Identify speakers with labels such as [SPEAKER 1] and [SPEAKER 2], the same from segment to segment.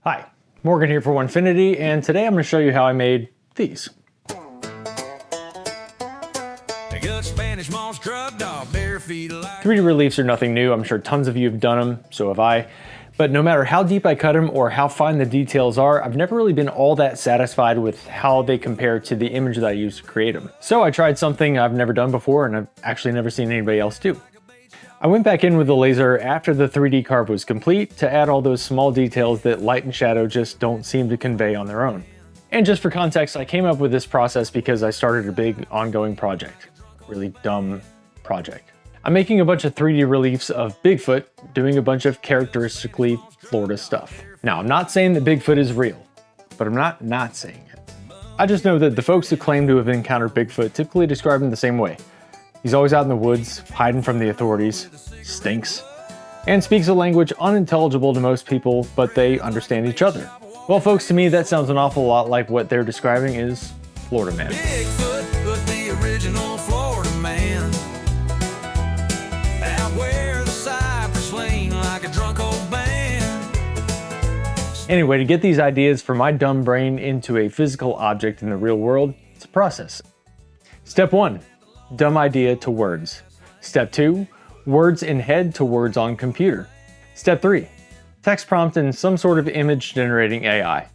[SPEAKER 1] Hi, Morgan here for Onefinity, and today I'm going to show you how I made these. 3D reliefs are nothing new. I'm sure tons of you have done them, so have I. But no matter how deep I cut them or how fine the details are, I've never really been all that satisfied with how they compare to the image that I used to create them. So I tried something I've never done before and I've actually never seen anybody else do. I went back in with the laser after the 3D carve was complete to add all those small details that light and shadow just don't seem to convey on their own. And just for context, I came up with this process because I started a big ongoing project. Really dumb project. I'm making a bunch of 3D reliefs of Bigfoot doing a bunch of characteristically Florida stuff. Now, I'm not saying that Bigfoot is real, but I'm not saying it. I just know that the folks who claim to have encountered Bigfoot typically describe him the same way. He's always out in the woods, hiding from the authorities, stinks, and speaks a language unintelligible to most people, but they understand each other. Well, folks, to me, that sounds an awful lot like what they're describing is Florida Man.
[SPEAKER 2] Bigfoot, the original Florida man. Out where the cypress lean like a drunk old band.
[SPEAKER 1] Anyway, to get these ideas from my dumb brain into a physical object in the real world, it's a process. Step 1. Dumb idea to words. Step 2, words in head to words on computer. Step 3, text prompt in some sort of image generating AI.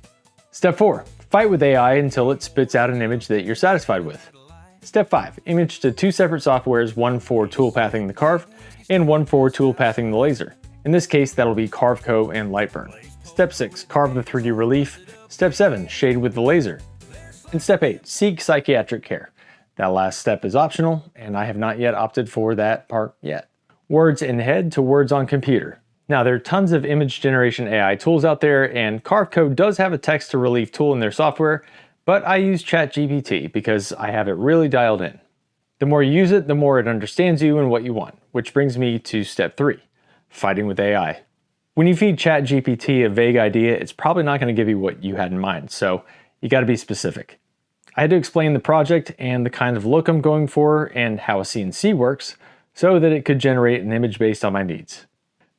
[SPEAKER 1] Step 4, fight with AI until it spits out an image that you're satisfied with. Step 5, image to 2 separate softwares, one for toolpathing the carve and one for toolpathing the laser. In this case, that'll be CarveCo and Lightburn. Step 6, carve the 3D relief. Step 7, shade with the laser. And Step 8, seek psychiatric care. That last step is optional, and I have not yet opted for that part yet. Words in head to words on computer. Now, there are tons of image generation AI tools out there, and CarveCo does have a text to relief tool in their software, but I use ChatGPT because I have it really dialed in. The more you use it, the more it understands you and what you want, which brings me to step 3, fighting with AI. When you feed ChatGPT a vague idea, it's probably not going to give you what you had in mind, so you got to be specific. I had to explain the project and the kind of look I'm going for and how a CNC works so that it could generate an image based on my needs.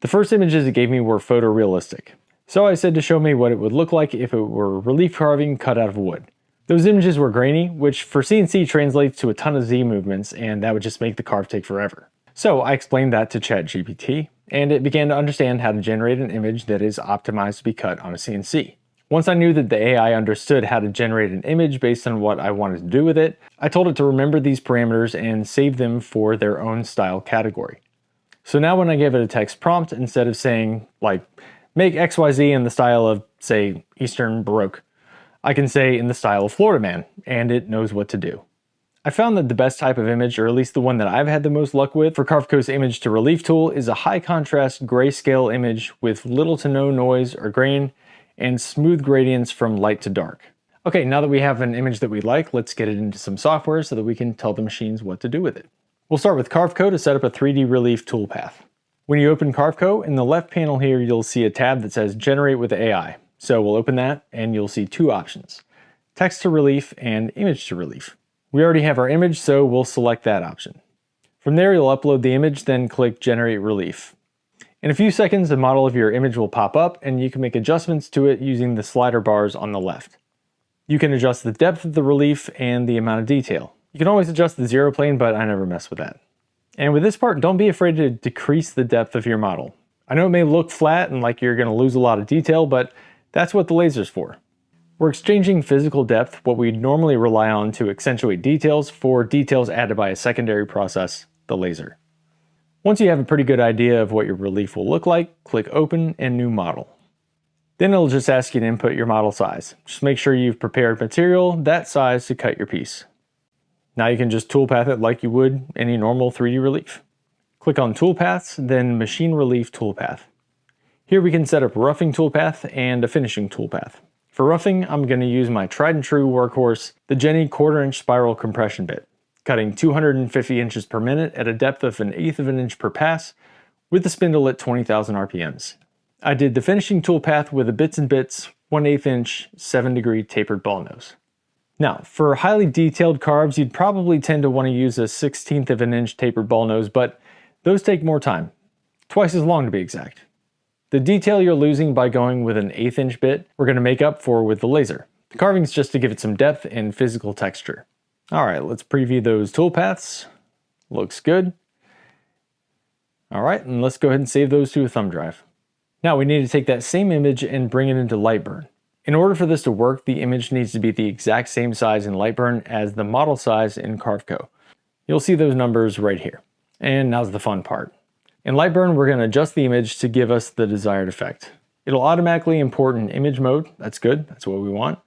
[SPEAKER 1] The first images it gave me were photorealistic, so I said to show me what it would look like if it were relief carving cut out of wood. Those images were grainy, which for CNC translates to a ton of Z movements, and that would just make the carve take forever. So I explained that to ChatGPT, and it began to understand how to generate an image that is optimized to be cut on a CNC. Once I knew that the AI understood how to generate an image based on what I wanted to do with it, I told it to remember these parameters and save them for their own style category. So now when I give it a text prompt, instead of saying, like, make XYZ in the style of, say, Eastern Baroque, I can say in the style of Florida Man, and it knows what to do. I found that the best type of image, or at least the one that I've had the most luck with for CarveCo's image to relief tool, is a high contrast grayscale image with little to no noise or grain, and smooth gradients from light to dark. Okay, now that we have an image that we like, let's get it into some software so that we can tell the machines what to do with it. We'll start with CarveCo to set up a 3D relief toolpath. When you open CarveCo, in the left panel here, you'll see a tab that says Generate with AI. So we'll open that and you'll see 2 options, text to relief and image to relief. We already have our image, so we'll select that option. From there, you'll upload the image, then click Generate Relief. In a few seconds, the model of your image will pop up and you can make adjustments to it using the slider bars on the left. You can adjust the depth of the relief and the amount of detail. You can always adjust the zero plane, but I never mess with that. And with this part, don't be afraid to decrease the depth of your model. I know it may look flat and like you're going to lose a lot of detail, but that's what the laser's for. We're exchanging physical depth, what we'd normally rely on to accentuate details, for details added by a secondary process, the laser. Once you have a pretty good idea of what your relief will look like, click Open and New Model. Then it'll just ask you to input your model size. Just make sure you've prepared material that size to cut your piece. Now you can just toolpath it like you would any normal 3D relief. Click on Toolpaths, then Machine Relief Toolpath. Here we can set up a roughing toolpath and a finishing toolpath. For roughing, I'm going to use my tried and true workhorse, the Jenny 1/4 inch spiral compression bit, cutting 250 inches per minute at a depth of 1/8 of an inch per pass with the spindle at 20,000 RPMs. I did the finishing toolpath with a Bits and Bits 1/8 inch 7-degree tapered ball nose. Now, for highly detailed carves, you'd probably tend to want to use a 1/16 of an inch tapered ball nose, but those take more time, twice as long to be exact. The detail you're losing by going with an 1/8 inch bit, we're going to make up for with the laser. The carving's just to give it some depth and physical texture. All right, let's preview those toolpaths. Looks good. All right, and let's go ahead and save those to a thumb drive. Now we need to take that same image and bring it into Lightburn. In order for this to work, the image needs to be the exact same size in Lightburn as the model size in CarveCo. You'll see those numbers right here. And now's the fun part. In Lightburn, we're going to adjust the image to give us the desired effect. It'll automatically import in image mode. That's good. That's what we want.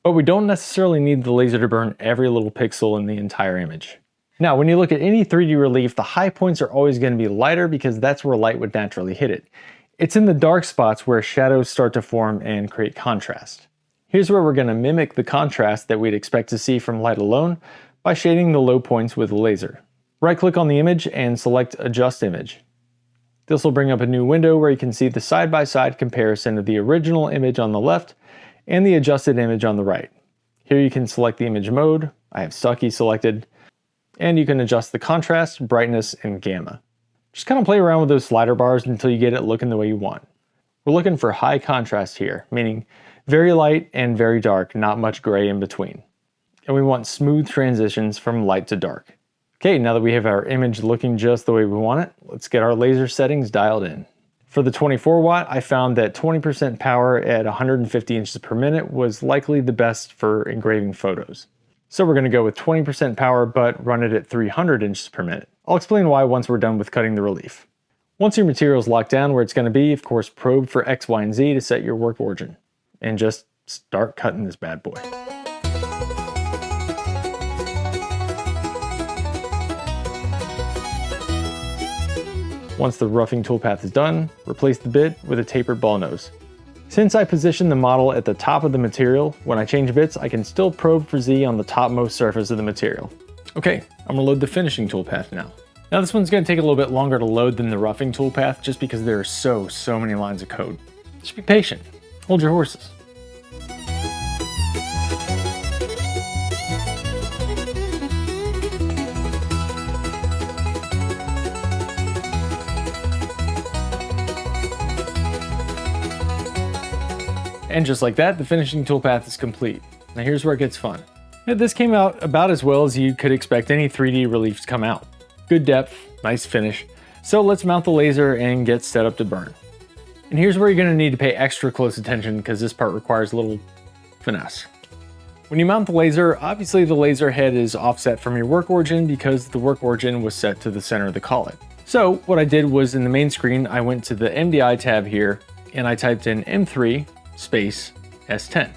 [SPEAKER 1] But we don't necessarily need the laser to burn every little pixel in the entire image. Now, when you look at any 3D relief, the high points are always going to be lighter because that's where light would naturally hit it. It's in the dark spots where shadows start to form and create contrast. Here's where we're going to mimic the contrast that we'd expect to see from light alone by shading the low points with a laser. Right-click on the image and select Adjust Image. This will bring up a new window where you can see the side-by-side comparison of the original image on the left and the adjusted image on the right. Here you can select the image mode. I have Stucky selected, and you can adjust the contrast, brightness, and gamma. Just kind of play around with those slider bars until you get it looking the way you want. We're looking for high contrast here, meaning very light and very dark, not much gray in between. And we want smooth transitions from light to dark. Okay, now that we have our image looking just the way we want it, let's get our laser settings dialed in. For the 24 watt, I found that 20% power at 150 inches per minute was likely the best for engraving photos. So we're going to go with 20% power, but run it at 300 inches per minute. I'll explain why once we're done with cutting the relief. Once your material is locked down where it's going to be, of course, probe for X, Y, and Z to set your work origin. And just start cutting this bad boy. Once the roughing toolpath is done, replace the bit with a tapered ball nose. Since I position the model at the top of the material, when I change bits, I can still probe for Z on the topmost surface of the material. Okay, I'm gonna load the finishing toolpath now. Now this one's gonna take a little bit longer to load than the roughing toolpath just because there are so many lines of code. Just be patient, hold your horses. And just like that, the finishing toolpath is complete. Now here's where it gets fun. This came out about as well as you could expect any 3D relief to come out. Good depth, nice finish. So let's mount the laser and get set up to burn. And here's where you're gonna need to pay extra close attention because this part requires a little finesse. When you mount the laser, obviously the laser head is offset from your work origin because the work origin was set to the center of the collet. So what I did was in the main screen, I went to the MDI tab here and I typed in M3 space S10.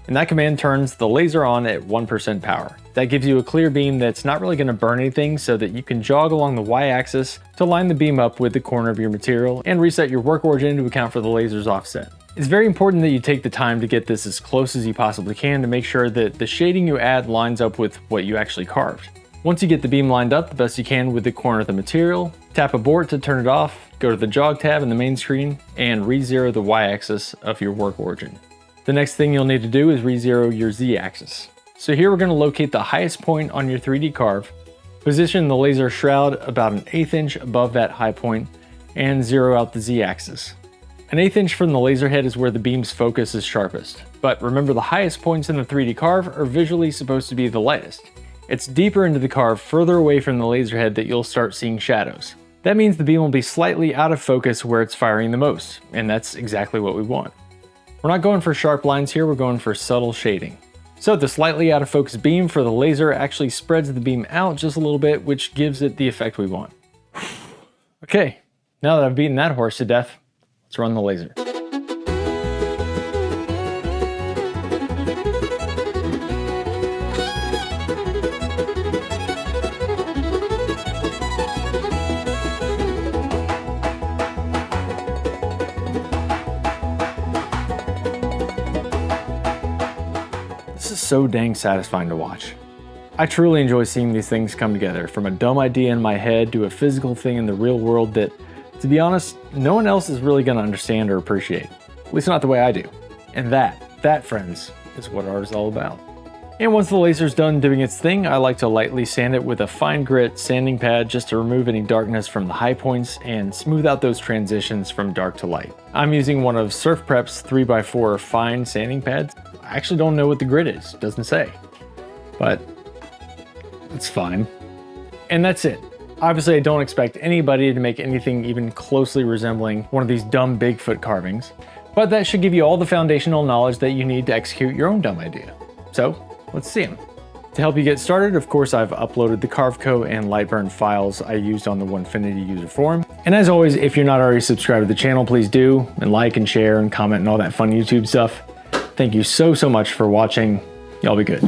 [SPEAKER 1] And that command turns the laser on at 1% power. That gives you a clear beam that's not really going to burn anything so that you can jog along the Y-axis to line the beam up with the corner of your material and reset your work origin to account for the laser's offset. It's very important that you take the time to get this as close as you possibly can to make sure that the shading you add lines up with what you actually carved. Once you get the beam lined up the best you can with the corner of the material, tap abort to turn it off, go to the jog tab in the main screen, and re-zero the Y-axis of your work origin. The next thing you'll need to do is re-zero your Z-axis. So here we're going to locate the highest point on your 3D carve, position the laser shroud about an 1/8 inch above that high point, and zero out the Z-axis. An 1/8 inch from the laser head is where the beam's focus is sharpest. But remember, the highest points in the 3D carve are visually supposed to be the lightest. It's deeper into the carve, further away from the laser head, that you'll start seeing shadows. That means the beam will be slightly out of focus where it's firing the most, and that's exactly what we want. We're not going for sharp lines here, we're going for subtle shading. So the slightly out of focus beam for the laser actually spreads the beam out just a little bit, which gives it the effect we want. Okay, now that I've beaten that horse to death, let's run the laser. This is so dang satisfying to watch. I truly enjoy seeing these things come together, from a dumb idea in my head to a physical thing in the real world that, to be honest, no one else is really going to understand or appreciate. At least not the way I do. And that, friends, is what art is all about. And once the laser's done doing its thing, I like to lightly sand it with a fine grit sanding pad just to remove any darkness from the high points and smooth out those transitions from dark to light. I'm using one of Surf Prep's 3x4 fine sanding pads. I actually don't know what the grit is, it doesn't say, but it's fine. And that's it. Obviously, I don't expect anybody to make anything even closely resembling one of these dumb Bigfoot carvings, but that should give you all the foundational knowledge that you need to execute your own dumb idea. So, let's see them. To help you get started, of course, I've uploaded the CarveCo and Lightburn files I used on the Onefinity user forum. And as always, if you're not already subscribed to the channel, please do, and like and share and comment and all that fun YouTube stuff. Thank you so much for watching. Y'all be good.